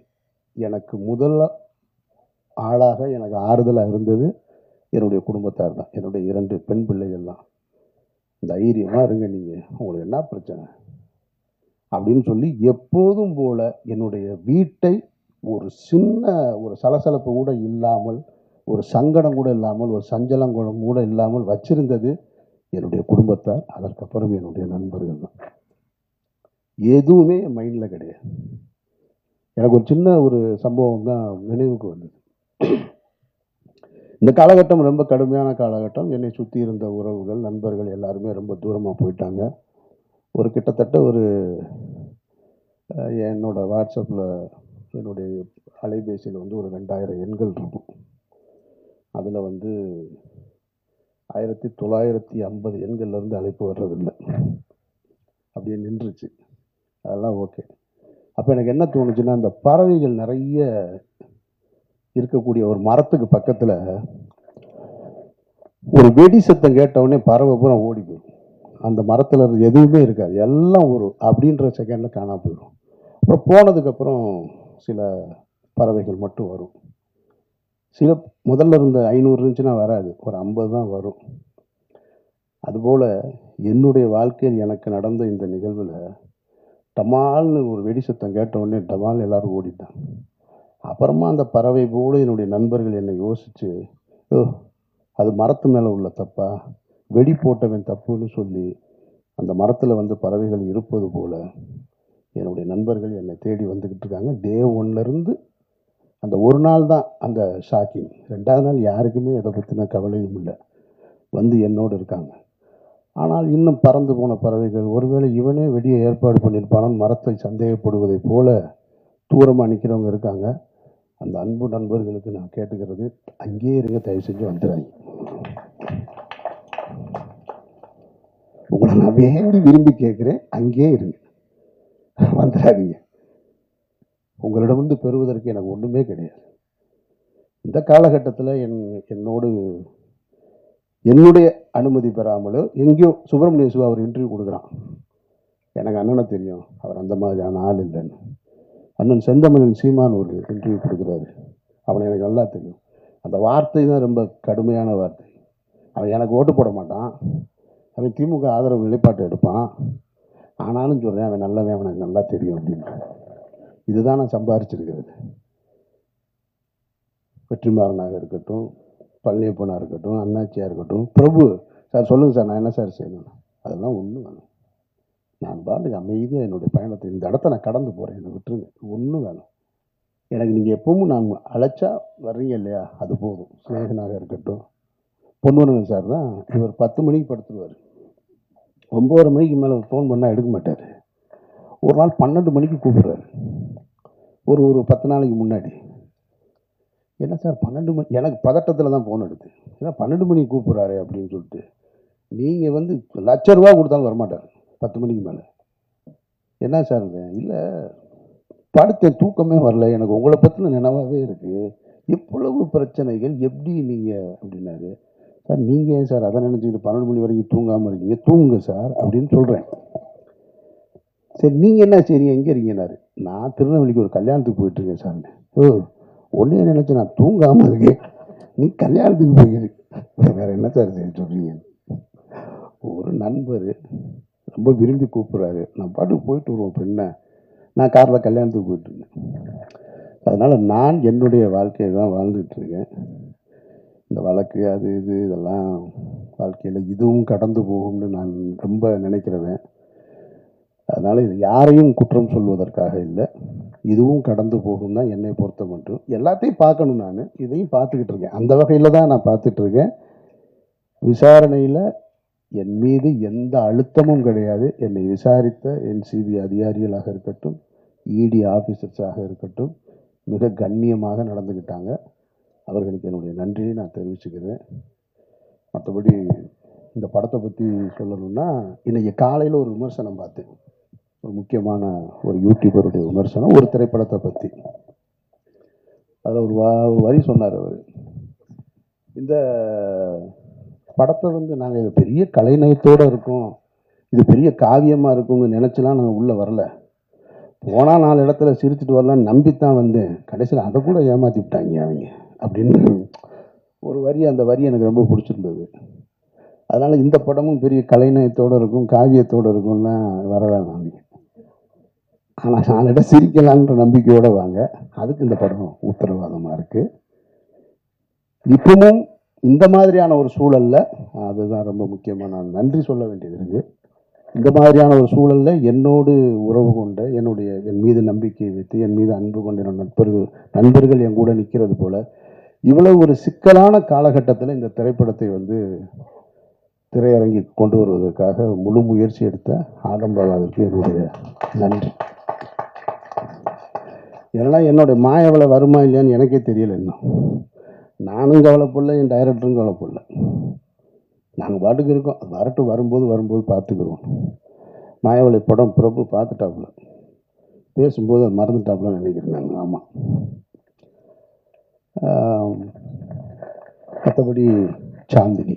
எனக்கு முதல் ஆளாக எனக்கு ஆறுதலாக இருந்தது என்னுடைய குடும்பத்தார் தான். என்னுடைய 2 பெண் பிள்ளைகள் தான். தைரியமாக இருங்க, நீங்கள் உங்களுக்கு என்ன பிரச்சனை அப்படின்னு சொல்லி எப்போதும் போல் என்னுடைய வீட்டை ஒரு சின்ன ஒரு சலசலப்பு கூட இல்லாமல், ஒரு சங்கடம் கூட இல்லாமல், ஒரு சஞ்சலம் கூட இல்லாமல் வச்சிருந்தது என்னுடைய குடும்பத்தார். அதற்கப்புறம் என்னுடைய நண்பர்கள் தான். எதுவுமே என் மைண்டில் கிடையாது. எனக்கு ஒரு சின்ன ஒரு சம்பவம் தான் நினைவுக்கு வந்தது. இந்த காலகட்டம் ரொம்ப கடுமையான காலகட்டம். என்னை சுற்றி இருந்த உறவுகள், நண்பர்கள் எல்லாருமே ரொம்ப தூரமாக போயிட்டாங்க. ஒரு கிட்டத்தட்ட ஒரு என்னோடய வாட்ஸ்அப்பில் என்னுடைய அலைபேசியில் வந்து ஒரு 2000 எண்கள் இருக்கும். அதில் வந்து 1950 எண்கள்லேருந்து அழைப்பு வர்றதில்லை. அப்படியே நின்றுச்சு. அதெல்லாம் ஓகே. அப்போ எனக்கு என்ன தோணுச்சுன்னா, அந்த பறவைகள் நிறைய இருக்கக்கூடிய ஒரு மரத்துக்கு பக்கத்தில் ஒரு வெடி சத்தம் கேட்டவுடனே பறவை பூரா ஓடி போயிடும். அந்த மரத்தில் எதுவுமே இருக்காது. எல்லாம் ஒரு அப்படின்ற செகண்டில் காணாம போயிடும். அப்புறம் போனதுக்கப்புறம் சில பறவைகள் மட்டும் வரும். சில முதல்ல இருந்த 500 இருந்துச்சுன்னா வராது. ஒரு 50 தான் வரும். அதுபோல் என்னுடைய வாழ்க்கையில் எனக்கு நடந்த இந்த நிகழ்வில் டமால்னு ஒரு வெடி சத்தம் கேட்ட உடனே டமால் எல்லோரும் ஓடிட்டாங்க. அப்புறமா அந்த பறவை போல என்னுடைய நண்பர்கள் என்னை யோசித்து, அது மரத்து மேலே உள்ள தப்பா, வெடி போட்டவன் தப்புன்னு சொல்லி அந்த மரத்தில் வந்து பறவைகள் இருப்பது போல் என்னுடைய நண்பர்கள் என்னை தேடி வந்துக்கிட்டு இருக்காங்க. டே 1லேருந்து அந்த ஒரு நாள் தான் அந்த ஷாக்கிங். 2வது நாள் யாருக்குமே எதை பற்றின கவலையும் இல்லை. வந்து என்னோடு இருக்காங்க. ஆனால் இன்னும் பறந்து போன பறவைகள் ஒருவேளை இவனே வெடியை ஏற்பாடு பண்ணியிருப்பானு மரத்தை சந்தேகப்படுவதைப் போல தூரமாக நிற்கிறவங்க இருக்காங்க. அந்த அன்பு நண்பர்களுக்கு நான் கேட்டுக்கிறது, அங்கேயே இருங்க, தயவு செஞ்சு வந்துடுறாங்க. உங்களை நான் வேண்டி விரும்பி கேட்குறேன், அங்கேயே இருங்க, வந்துடாதீங்க. உங்களிடமிருந்து பெறுவதற்கு எனக்கு ஒன்றுமே கிடையாது. இந்த காலகட்டத்தில் என்னோடு என்னுடைய அனுமதி பெறாமலோ எங்கேயோ சுப்பிரமணிய சிவா அவர் இன்டர்வியூ கொடுக்குறான். எனக்கு அண்ணனை தெரியும், அவர் அந்த மாதிரியான ஆள் இல்லைன்னு. அண்ணன் செந்தமிழன் சீமான் ஒரு இன்டர்வியூ கொடுக்குறாரு, அவனை எனக்கு நல்லா தெரியும். அந்த வார்த்தை தான் ரொம்ப கடுமையான வார்த்தை. அவன் எனக்கு ஓட்டு போட மாட்டான், அவன் திமுக ஆதரவு நிலைப்பாட்டை எடுப்பான், ஆனாலும் சொல்கிறேன் அவன் நல்லவன், அவனுக்கு நல்லா தெரியும் அப்படின்னு. இதுதான் நான் சம்பாரிச்சிருக்கிறது. வெற்றிமாறனாக இருக்கட்டும், பழனியப்பனாக இருக்கட்டும், அண்ணாச்சியாக இருக்கட்டும், பிரபு சார் சொல்லுங்கள் சார், நான் என்ன சார் செய்யணும்? அதெல்லாம் ஒன்றும் வேணும். நான் பாட்டுக்கு அமைதியாக என்னுடைய பயணத்தை இந்த இடத்த நான் கடந்து போகிறேன், என்னை விட்டுருங்க, ஒன்றும் வேணும் எனக்கு. நீங்கள் எப்பவும் நான் அழைச்சா வர்றீங்க இல்லையா, அது போதும். ஸ்நேகனாக இருக்கட்டும், பொன்முருகன் சார் தான், இவர் 10 மணிக்கு படுத்துருவார், 9:30 மணிக்கு மேலே ஃபோன் பண்ணால் எடுக்க மாட்டார். ஒரு நாள் 12 மணிக்கு கூப்பிடுறாரு, ஒரு 10 நாளைக்கு முன்னாடி. என்ன சார் 12 மணி? எனக்கு பதட்டத்தில் தான் ஃபோன் எடுத்து, ஏன்னா 12 மணிக்கு கூப்பிட்றாரு அப்படின்னு சொல்லிட்டு. நீங்கள் வந்து ₹1,00,000 கொடுத்தாலும் வரமாட்டார் 10 மணிக்கு மேலே. என்ன சார் இது? இல்லை, படுத்த தூக்கமே வரல, எனக்கு உங்களை பற்றின நினைவாகவே இருக்குது, இவ்வளவு பிரச்சனைகள் எப்படி நீங்கள் அப்படின்னாரு. சார் நீங்கள் ஏன் சார் அதை நினச்சிக்கிட்டு 12 மணி வரைக்கும் தூங்காமல் இருக்கீங்க? தூங்குங்க சார் அப்படின்னு சொல்கிறேன். சரி நீங்கள் என்ன செய்றீங்க, எங்கே இருக்கீங்கன்னாரு. நான் திருநெல்வேலிக்கு ஒரு கல்யாணத்துக்கு போயிட்டுருக்கேன் சார். ஓ, ஒன்றே நினச்சி நான் தூங்காமல் இருக்கேன், நீ கல்யாணத்துக்கு போயிருக்கு, வேறு என்ன சார் செய்ய சொல்கிறீங்க? ஒரு நண்பர் ரொம்ப விரும்பி கூப்பிட்றாரு, நான் பாட்டுக்கு போயிட்டு வருவோம், பெண்ணை நான் காரில் கல்யாணத்துக்கு போயிட்டுருக்கேன். அதனால் நான் என்னுடைய வாழ்க்கையை தான் வாழ்ந்துட்டுருக்கேன். இந்த வழக்கு அது இது இதெல்லாம் வாழ்க்கையில் இதுவும் கடந்து போகும்னு நான் ரொம்ப நினைக்கிறவன். அதனால் இது யாரையும் குற்றம் சொல்வதற்காக இல்லை, இதுவும் கடந்து போகும் தான் என்னை பொறுத்த மட்டும். எல்லாத்தையும் பார்க்கணும், நான் இதையும் பார்த்துக்கிட்டு இருக்கேன், அந்த வகையில் தான் நான் பார்த்துட்ருக்கேன். விசாரணையில் என் மீது எந்த அழுத்தமும் கிடையாது. என்னை விசாரித்த என்சிபி அதிகாரிகளாக இருக்கட்டும், இடி ஆஃபீஸர்ஸாக இருக்கட்டும், மிக கண்ணியமாக நடந்துக்கிட்டாங்க. அவர்களுக்கு என்னுடைய நன்றியை நான் தெரிவிச்சுக்கிறேன். மற்றபடி இந்த படத்தை பற்றி சொல்லணும்னா, இன்றைக்கி காலையில் ஒரு விமர்சனம் பார்த்தேன், ஒரு முக்கியமான ஒரு யூடியூபருடைய விமர்சனம் ஒரு திரைப்படத்தை பற்றி. அதில் ஒரு வரி சொன்னார் அவர், இந்த படத்தை வந்து நாங்கள் இது பெரிய கலைநயத்தோடு இருக்கோம், இது பெரிய காவியமாக இருக்கும்னு நினச்சிலாம் நாங்கள் உள்ளே வரல, போனால் 4 இடத்துல சிரிச்சுட்டு வரலான்னு நம்பித்தான் வந்தேன், கடைசியில் அதை கூட ஏமாற்றி விட்டாங்க அவங்க அப்படின்னு ஒரு வரி. அந்த வரி எனக்கு ரொம்ப பிடிச்சிருந்தது. அதனால் இந்த படமும் பெரிய கலைநயத்தோடு இருக்கும், காவியத்தோடு இருக்கும்லாம் வர வேணாம் நீங்கள், ஆனால் 4 இடம் சிரிக்கலான்ற நம்பிக்கையோடு வாங்க, அதுக்கு இந்த படம் உத்தரவாதமாக இருக்குது. இப்பவும் இந்த மாதிரியான ஒரு சூழலில், அதுதான் ரொம்ப முக்கியமாக நான் நன்றி சொல்ல வேண்டியது இருக்குது. இந்த மாதிரியான ஒரு சூழலில் என்னோடு உறவு கொண்ட, என் மீது நம்பிக்கை வைத்து, என் மீது அன்பு கொண்ட நண்பர்கள் என் கூட நிற்கிறது போல், இவ்வளவு ஒரு சிக்கலான காலகட்டத்தில் இந்த திரைப்படத்தை வந்து திரையரங்கி கொண்டு வருவதற்காக முழு முயற்சி எடுத்த ஆடம்பாலாவிற்கு என்னுடைய நன்றி. ஏன்னா என்னுடைய மாயவளை வருமா இல்லையான்னு எனக்கே தெரியல இன்னும். நானும் கவலைப்படல, என் டைரக்டரும் கவலைப்படல, நாங்கள் பாட்டுக்கு இருக்கோம், வரட்டு, வரும்போது பார்த்துக்குருவோம். மாயவளை படம் பிரபு பார்த்துட்டாப்புல, பேசும்போது அது மறந்துட்டாப்புலன்னு நினைக்கிறேன் நான். ஆமாம். மற்றபடி சாந்தினி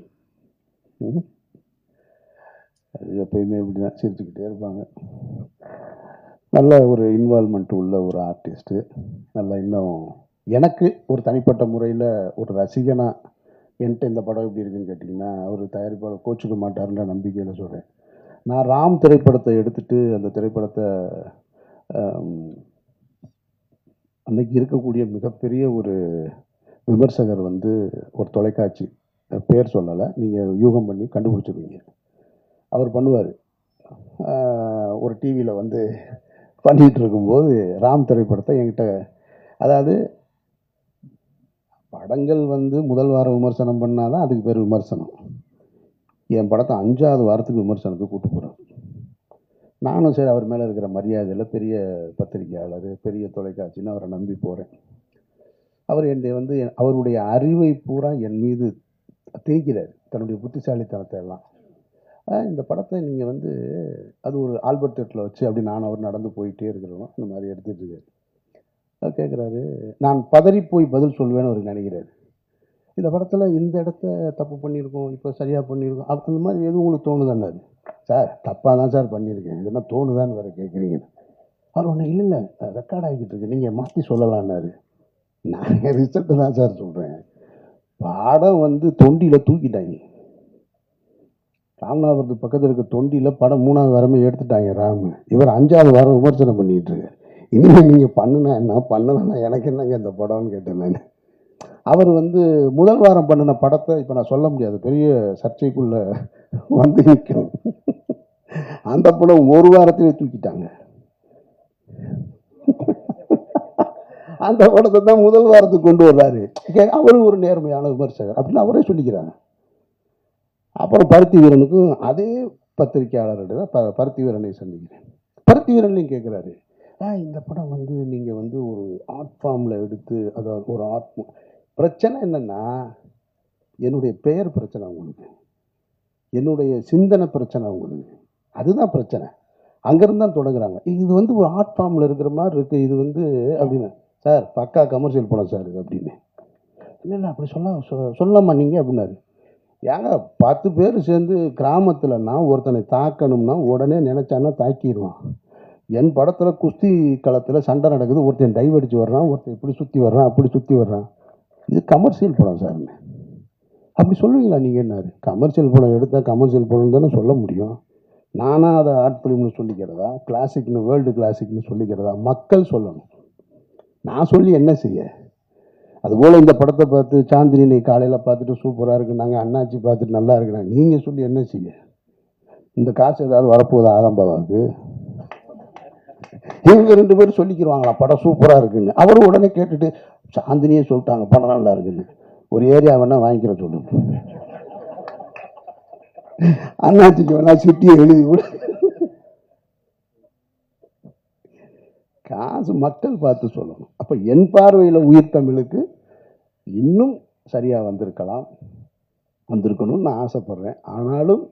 அது எப்பயுமே இப்படி தான் சிரிச்சுக்கிட்டே இருப்பாங்க. நல்ல ஒரு இன்வால்மெண்ட் உள்ள ஒரு ஆர்டிஸ்ட்டு. நல்ல இன்னும் எனக்கு ஒரு தனிப்பட்ட முறையில் ஒரு ரசிகனாக என்கிட்ட இந்த படம் எப்படி இருக்குன்னு கேட்டிங்கன்னா, அவர் தயாரிப்பாளர் கோச்சிக்க மாட்டார்ன்ற நம்பிக்கையில் சொல்கிறேன். நான் ராம் திரைப்படத்தை எடுத்துகிட்டு அந்த திரைப்படத்தை அன்றைக்கி இருக்கக்கூடிய மிகப்பெரிய ஒரு விமர்சகர் வந்து ஒரு தொலைக்காட்சி, பேர் சொல்லலை, நீங்கள் யூகம் பண்ணி கண்டுபிடிச்சிருவீங்க, அவர் பண்ணுவார். ஒரு டிவியில் வந்து பண்ணிகிட்டு இருக்கும்போது ராம் திரைப்படத்தை என்கிட்ட, அதாவது படங்கள் வந்து முதல் வாரம் விமர்சனம் பண்ணால் தான் அதுக்கு பேர் விமர்சனம். என் படத்தை 5வது வாரத்துக்கு விமர்சனத்துக்கு கூட்டு போகிறார். நானும் சரி அவர் மேலே இருக்கிற மரியாதையில் பெரிய பத்திரிகையாளர், பெரிய தொலைக்காட்சின்னு அவரை நம்பி போகிறேன். அவர் என்னை வந்து அவருடைய அறிவை பூரா என் மீது திணிக்கிறார், தன்னுடைய புத்திசாலித்தனத்தை எல்லாம். இந்த படத்தை நீங்கள் வந்து அது ஒரு ஆல்பர்ட் தேட்டரில் வச்சு அப்படி நான் அவர் நடந்து போயிட்டே இருக்கிறோம், இந்த மாதிரி எடுத்துகிட்டு இருக்காரு. அவர் கேட்குறாரு, நான் பதறி போய் பதில் சொல்வேன்னு அவர் நினைக்கிறாரு. இந்த படத்தில் இந்த இடத்த தப்பு பண்ணியிருக்கோம், இப்போ சரியாக பண்ணியிருக்கோம், அந்த மாதிரி எதுவும் உங்களுக்கு தோணுதான்னாரு. சார் தப்பாக தான் சார் பண்ணியிருக்கேன், இது என்ன தோணுதான்னு வேறு கேட்குறீங்க. அவர் ஒன்று இல்லை இல்லை ரெக்கார்ட் ஆகிக்கிட்டு இருக்கு, நீங்கள் மாற்றி சொல்லலான்னாரு. நான் ரிசல்ட்டு தான் சார் சொல்கிறேன். படம் வந்து தொண்டியில் தூக்கிட்டாங்க. ராமநாதபுரத்து பக்கத்தில் இருக்க தொண்டியில் படம் 3வது வாரமே எடுத்துட்டாங்க ராமு. இவர் 5வது வாரம் விமர்சனம் பண்ணிகிட்டு இருக்காரு. இனிமேல் நீங்கள் பண்ணுனா என்ன, பண்ணலன்னா எனக்கு என்னங்க இந்த படம்னு கேட்டேன் நான். அவர் வந்து முதல் வாரம் பண்ணின படத்தை இப்போ நான் சொல்ல முடியாது, பெரிய சர்ச்சைக்குள்ளே வந்து நிற்கும். அந்த படம் ஒரு வாரத்திலே தூக்கிட்டாங்க. அந்த படத்தை தான் முதல் வாரத்துக்கு கொண்டு வர்றாரு. அவரும் ஒரு நேர்மையான விமர்சகர் அப்படின்னு அவரே சொல்லிக்கிறாங்க. அப்புறம் பருத்தி வீரனுக்கும் அதே பத்திரிகையாளர்கிட்ட தான் பருத்தி வீரனை சந்திக்கிறேன். பருத்தி வீரன்லையும் கேட்குறாரு, இந்த படம் வந்து நீங்கள் வந்து ஒரு ஆர்ட் ஃபார்மில் எடுத்து, அதாவது ஒரு ஆர்ட் பிரச்சனை என்னென்னா, என்னுடைய பெயர் பிரச்சனை உங்களுக்கு, என்னுடைய சிந்தனை பிரச்சனை உங்களுக்கு, அதுதான் பிரச்சனை. அங்கேருந்து தான் தொடங்குறாங்க. இது வந்து ஒரு ஆர்ட் ஃபார்மில் இருக்கிற மாதிரி இருக்குது, இது வந்து அப்படின்னு. சார் பக்கா கமர்ஷியல் படம் சார் இது அப்படின்னு. இல்லை இல்லை அப்படி சொல்லலாமா நீங்கள் அப்படின்னாரு. ஏங்க 10 பேர் சேர்ந்து கிராமத்தில்னா ஒருத்தனை தாக்கணும்னா உடனே நினச்சான்னா தாக்கிடுவான். என் படத்தில் குஸ்தி களத்தில் சண்டை நடக்குது, ஒருத்தன் டைவ் அடித்து வர்றான், ஒருத்தன் இப்படி சுற்றி வர்றான், அப்படி சுற்றி வர்றான், இது கமர்ஷியல் படம் சார்னு. அப்படி சொல்லுவீங்களா நீங்கள் என்னாரு? கமர்ஷியல் படம் எடுத்தால் கமர்ஷியல் படம் தானே சொல்ல முடியும். நானாக அதை ஆர்ட் ஃபிலிம்னு சொல்லிக்கிறதா, கிளாசிக்னு வேர்ல்டு கிளாசிக்னு சொல்லிக்கிறதா? மக்கள் சொல்லணும், நான் சொல்லி என்ன செய்ய? அதுபோல் இந்த படத்தை பார்த்து சாந்தினி காலையில் பார்த்துட்டு சூப்பராக இருக்குனாங்க, அண்ணாச்சி பார்த்துட்டு நல்லா இருக்குனாங்க, நீங்கள் சொல்லி என்ன செய்ய? இந்த காசு ஏதாவது வரப்போகுது ஆதம்பாவாவுக்கு? இவங்க 2 பேரும் சொல்லிக்கிடுவாங்களா படம் சூப்பராக இருக்குன்னு? அவரும் உடனே கேட்டுட்டு சாந்தினியே சொல்லிட்டாங்க படம் நல்லா இருக்குன்னு. ஒரு ஏரியா வேணா வாங்கிக்கிற சொல்லுங்க, அண்ணாச்சிக்கு வேணா சிட்டியை எழுதி கூட. காசு மக்கள் பார்த்து சொல்லணும். அப்போ என் பார்வையில் உயிர் தமிழுக்கு இன்னும் சரியாக வந்திருக்கணும்னு நான் ஆசைப்பட்றேன். ஆனாலும்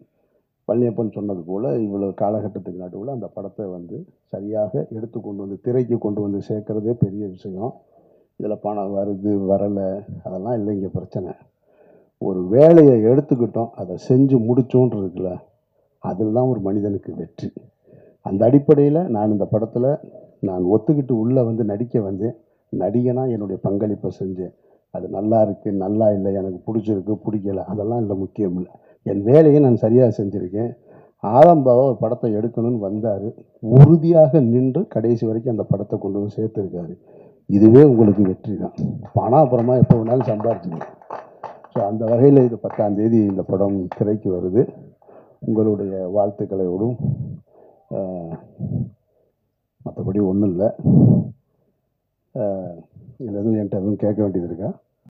பழனியப்பன் சொன்னது போல் இவ்வளோ காலகட்டத்துக்கு நடுவில் அந்த படத்தை வந்து சரியாக எடுத்து கொண்டு வந்து திரைக்கு கொண்டு வந்து சேர்க்குறதே பெரிய விஷயம். இதில் பணம் வருது வரலை அதெல்லாம் இல்லை இங்கே பிரச்சனை. ஒரு வேலையை எடுத்துக்கிட்டோம், அதை செஞ்சு முடிச்சோன்றதுல அதில் தான் ஒரு மனிதனுக்கு வெற்றி. அந்த அடிப்படையில் நான் இந்த படத்தில் நான் ஒத்துக்கிட்டு உள்ளே வந்து நடிக்க வந்தேன். நடிகனாக என்னுடைய பங்களிப்பை செஞ்சேன். அது நல்லா இருக்குது நல்லா இல்லை, எனக்கு பிடிச்சிருக்கு பிடிக்கலை, அதெல்லாம் இல்லை, முக்கியம் இல்லை. என் வேலையை நான் சரியாக செஞ்சுருக்கேன். ஆதம்பாவா ஒரு படத்தை எடுக்கணும்னு வந்தார், உறுதியாக நின்று கடைசி வரைக்கும் அந்த படத்தை கொண்டு வந்து சேர்த்துருக்காரு. இதுவே உங்களுக்கு வெற்றி தான். பணம் அப்புறமா எப்போ வேணாலும் சம்பாரிச்சுக்கணும். ஸோ அந்த வகையில் இது 10ஆம் தேதி இந்த படம் திரைக்கு வருது. உங்களுடைய வாழ்த்துக்களோடும் மற்றபடி ஒன்றும் இல்லை. இதில் எதுவும் என்கிட்ட எதுவும் கேட்க வேண்டியது இருக்கா?